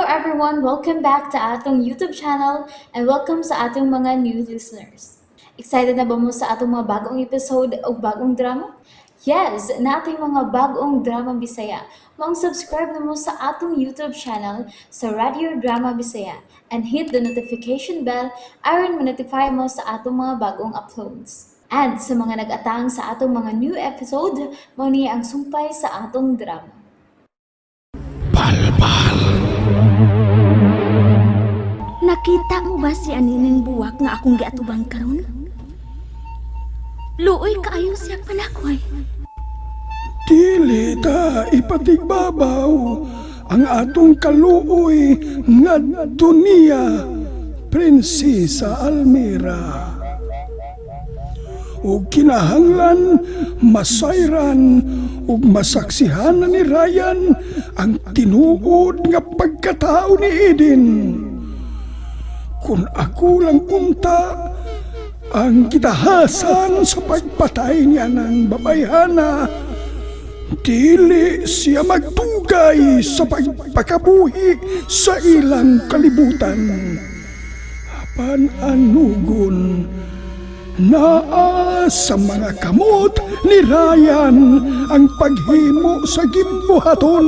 everyone! Welcome back to atong YouTube channel and welcome sa atong mga new listeners. Excited na ba mo sa atong mga bagong episode o bagong drama? Yes, na ating mga bagong drama Bisaya. Subscribe na mo sa atong YouTube channel sa Radio Drama Bisaya and hit the notification bell aron ma-notify mo sa atong mga bagong uploads. And sa mga nag-atang sa atong mga new episode, mo niya ang sumpay sa atong drama. Nakita mo ba si Anining Buwak nga akong giatubang karon? Luoy kaayo siya panakoy. Dili ta ipatigbabaw ang atong kaluoy nga duniya, Prinsesa Almira. O kinahanglan masayran ug masaksihan ni Ryan ang tinuod nga pagkatao ni Eden. Kung ako lang unta ang kitahasan sa pagpatay niya ng babayhana, dili siya magtugay sa pagpakabuhi sa ilang kalibutan. Apan anugon naa sa mga kamot ni Ryan ang paghimo sa gimbuhaton.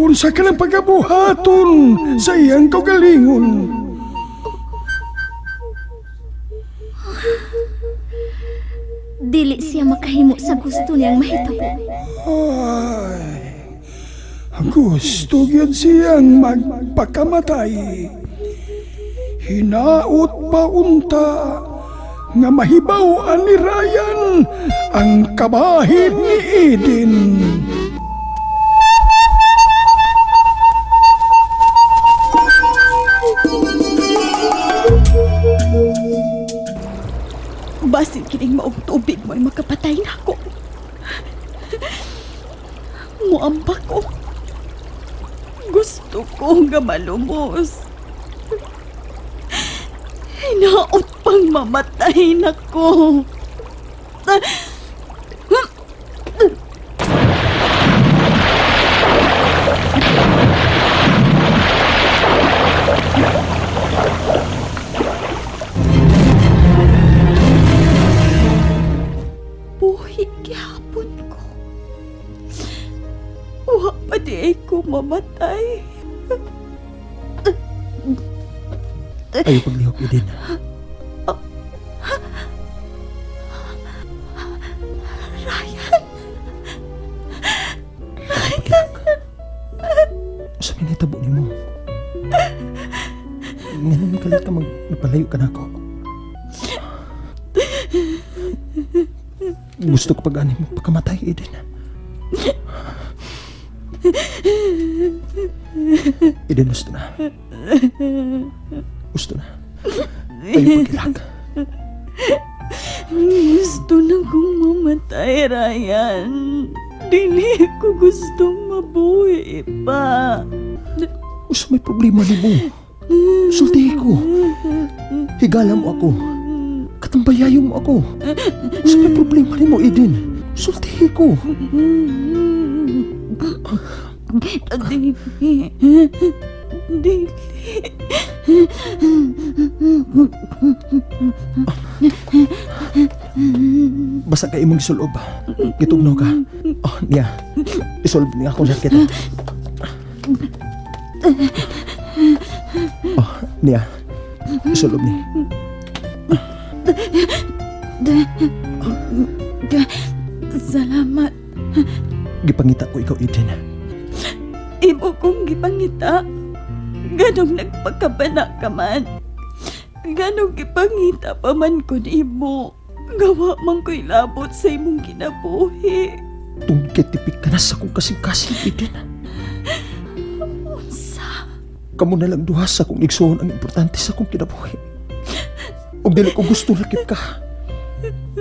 Unsa ka ng pagkabuhaton sa iyang kagalingon? Dili siya makahimo sa gusto niyang mahitabo. Ay, gusto yun siyang magpakamatay. Hinaot pa unta nga mahibaw ni Ryan ang kabahin ni Eden. Basin kining maong tubig mo ay makapatay na ako. Muambak ko. Gusto ko nga malumos. Hinaot pang mamatay na ko. Buhi gihapon ko. Wa pa di ko mamatay. Ayaw paglihok, Eden. Ryan! Sa minitabo ni mo. Ngayon kalit ka magpalayo ka na ako. Gusto ko pag-ani mo pagkamatay, Eden. Eden, gusto na. Gusto na. Ayaw pagkilag. Gusto na kong mamatay, Ryan. Dili ko gustong mabuhi pa. Gusto may problema ni mo. Sultihin ko. Higala mo ako. Katambayayo mo ako. Gusto may problema ni mo, Eden. Sultihin ko. Dili. Dili. Basta ka imong isulob. Gitugnaw ka. Oh, niya. Isolve niya akong sakit. Oh, niya. Isolve ni. Salamat. Gipangita ko ikaw, Eden. Imo kong gipangita. Ganong nagpagkabana ka man. Ganong gipangita pa man ko nimo. Gawa man ko'y labot sa imong kinabuhi. Tungkit tipik ka na sa kong kasing-kasing, Eden. Unsa? Kamu na lang duha sa kong igsoon ang importante sa kong kinabuhi. Kung dili ko gusto lakip ka,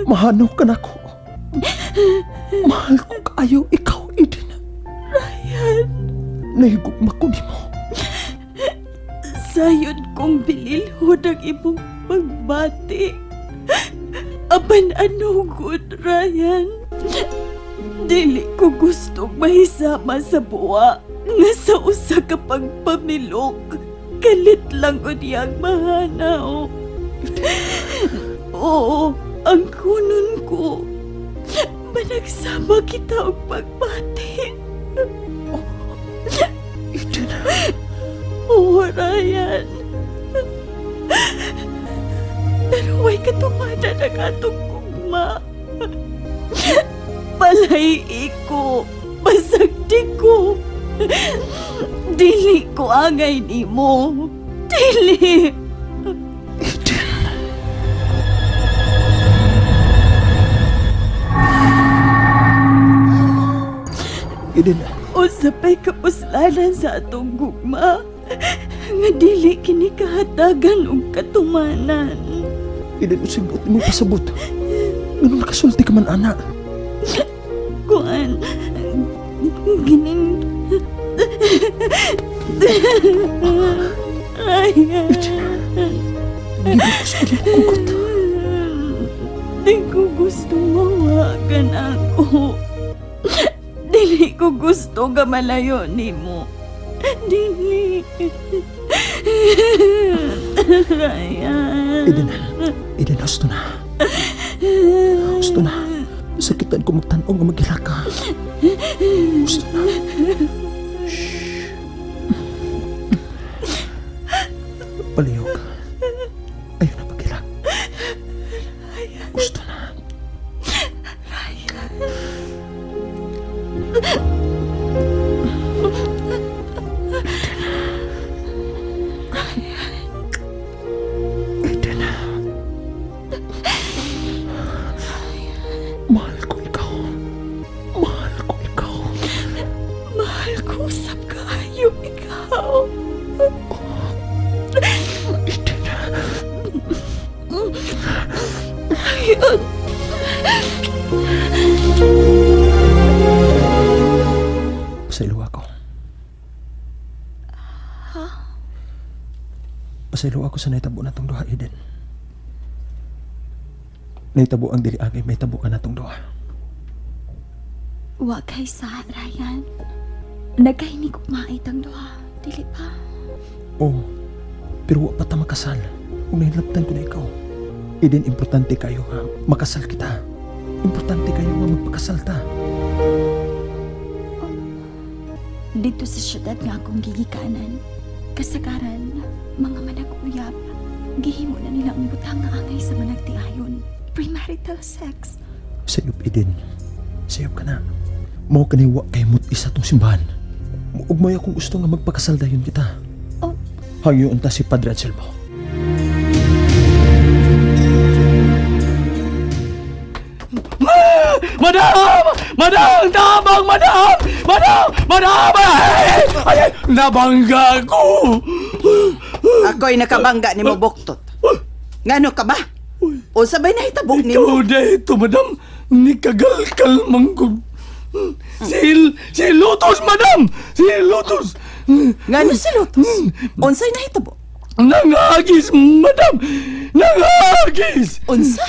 mahanaw ka na ko. Mahal ko kaayo ikaw, Eden. Ryan, Nahigugma ko ni mo. sayod kong bililhod ang imong pagbati. Apan ano good, Ryan? Dili ko gustong mahisama sa buwa nga sa usa ka pagpamilok. Kalit lang ko niyang mahanaw. Oo, ang kunon ko. Managsama kita og pagpati. Eden, Oo, Ryan. Pero way katumada na katong kugma. Palay ko, basagdi ko. Dili ko angay nimo. Dili. Eden, Usapay kapuslanan sa atong gugma. Nga dili kini kahatagan og katumanan. Eden, usibot mo pasabot. Ganun nakasulti ka man, ana. Kuan, gining... Ryan. Ginugusto niya kugot. Di ko gusto mawagan ako. Dili ko gusto nga malayo nimo. Dili. Ryan. Eden, gusto na. Gusto na. Sakitan ko magtanaw nga magilaka. Gusto na. Shhh. Palihog. Ayaw na magilak. Gusto na. Eden. Mahal ko ikaw. Mahal ko ikaw. Mahal ko usap kaayo ikaw. Eden. Ayun. Pasaylo ako. Pasaylo ako sa naitabo na tong duha, Eden. Naitabo ang dili agay, may tabo ka na tong duha. Wa kay sa Ryan. Nagkahini ko maitang duha. Dili pa. Oo, pero wa pa ta makasal. Kung nahilaptan ko na ikaw. Eden, importante kayo nga makasal kita. Importante kayo nga magpakasal ta. Dito sa syudad nga akong gigikanan. Kasagaran, mga manag-uyab. Gihimo na nila ang butang nga angay sa managtiayon. Premarital sex. Sayop, Eden. Sayop ka na. Mao kaniwa kay mut isa tong simbahan. Ugmay akong gusto nga magpakasal dayon kita. Oh. Hangyo unta si Padre Anselmo. Madam! Madam! Tabang! Madam! Madam! Madam! Ay! Nabangga ko! Ako'y nakabangga ni mo buktot. Ngano ka ba? O sabay na hitabok ni mo. Ikaw dito, madam. Nikagalkal manggod. Si Lotus, madam! Si Lotus! Ngano si Lotus? Unsay na hitabo? Nangagis, madam! Nangagis! Unsa?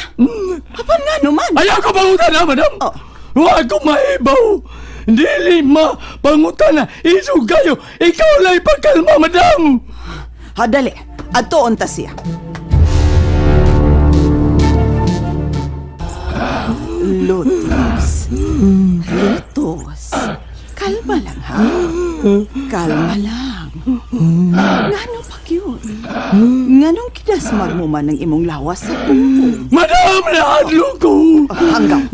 Apan ngano man? Ayaw ko pangutan na, madam! Oh. Huwag ko maibaw! Dili ma pangutan na! Isog kayo! Ikaw lang ipagkalma, madam! Hadali, ato unta siya. Lotus. Lotus. Kalma lang, ha? Kalma lang. Ngano pa yun? Nganong kidasmag mo man ng imong lawas sa pupo? Madam, naadlo ko! Hanggang.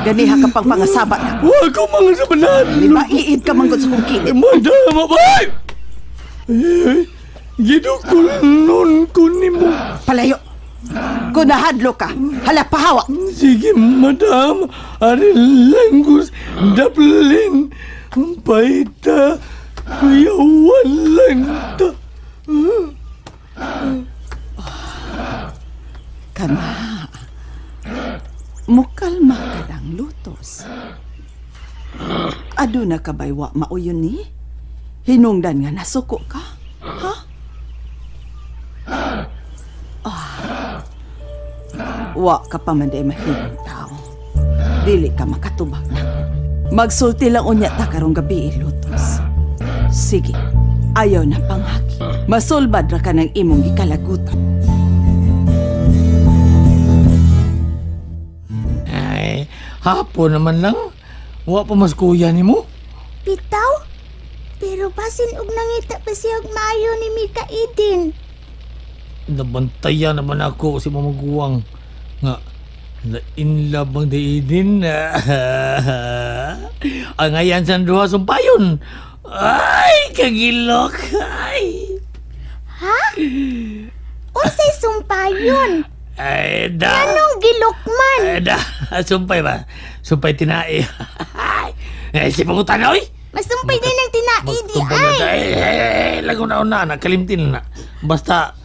Ganiha ka pang pangasabat na. Huwag ko mga sabanan! Di ba iid ka manggod sa kong kinit? Madam, abay! Ginukulnon ko ni mo. Palayo! Kung nahadlo ka, hala pahawa! Sige, madam. Ari langgus, daplin, paita, kuyawan lang ta. Kana. Mukalma ka lang, Lotus. Aduna ka ba'y wa mauyon ni? Hinungdan nga nasuko ka? Ha? Wa ka pa man day mahiling tao. dili ka makatubag na. Magsulti lang unya ta karong gabi, Lotus. Sige, ayaw na panghaki. Masulbad ra ka ng imong gikalagutan. Ay, hapon naman lang. Wa pa mas kuya ni mo. Bitaw? Pero basin og nangita pa siya og maayo ni Mika Eden. Nabantayan naman ako si mamaguwang nga na in love ang diidin. Ang ayan sa duha sumpayon. Ay, kagilok. Ay. Unsay sumpayon? Ay, da. Anong gilukman? Ay, da. Sumpay ba? Sumpay tinai. Ay, si pangutan na, oy. Masumpay din ng tinaidi Magtumbang ay. na ay, lago na una, nakalimtin na. Basta,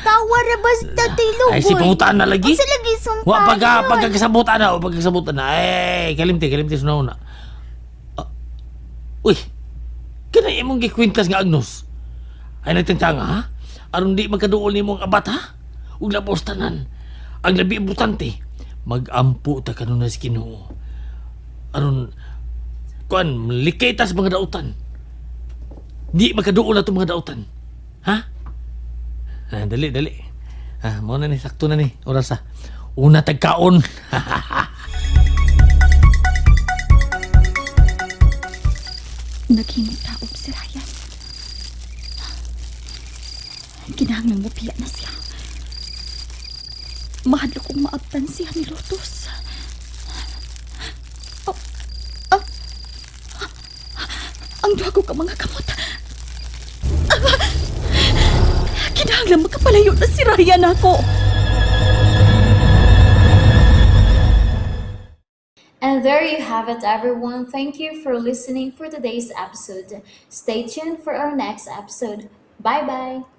Tawa ra basta tilugon. ay, si pangutan na lagi. Unsa lagi sumpayon? Wa pagkasabutan na, o pagkasabutan na. Ay, kalimti sa una. Uy, kanay imong gikwintas nga Agnos. Ay nagtantanga, ha? Aron di magkaduol ni mong abat, ha? Ug labos tanan. Ang labi importante, mag-ampo ta kanuna sa Ginoo. Aron, kuan, likay ta sa mga dautan. Di magkaduol na itong mga dautan. Ha? Ah, dali. Ah, mo na ni, sakto na ni. Oras ha. Una tagkaon. Naghimong taob si Ryan. Kinahanglan mo piya na siya. Mahal akong maabtan siya ni Lotus. Ang duwago ka mga kamot. Kinahanglan makapalayo na si Ryan ako. And there you have it, everyone. Thank you for listening for today's episode. Stay tuned for our next episode. Bye bye.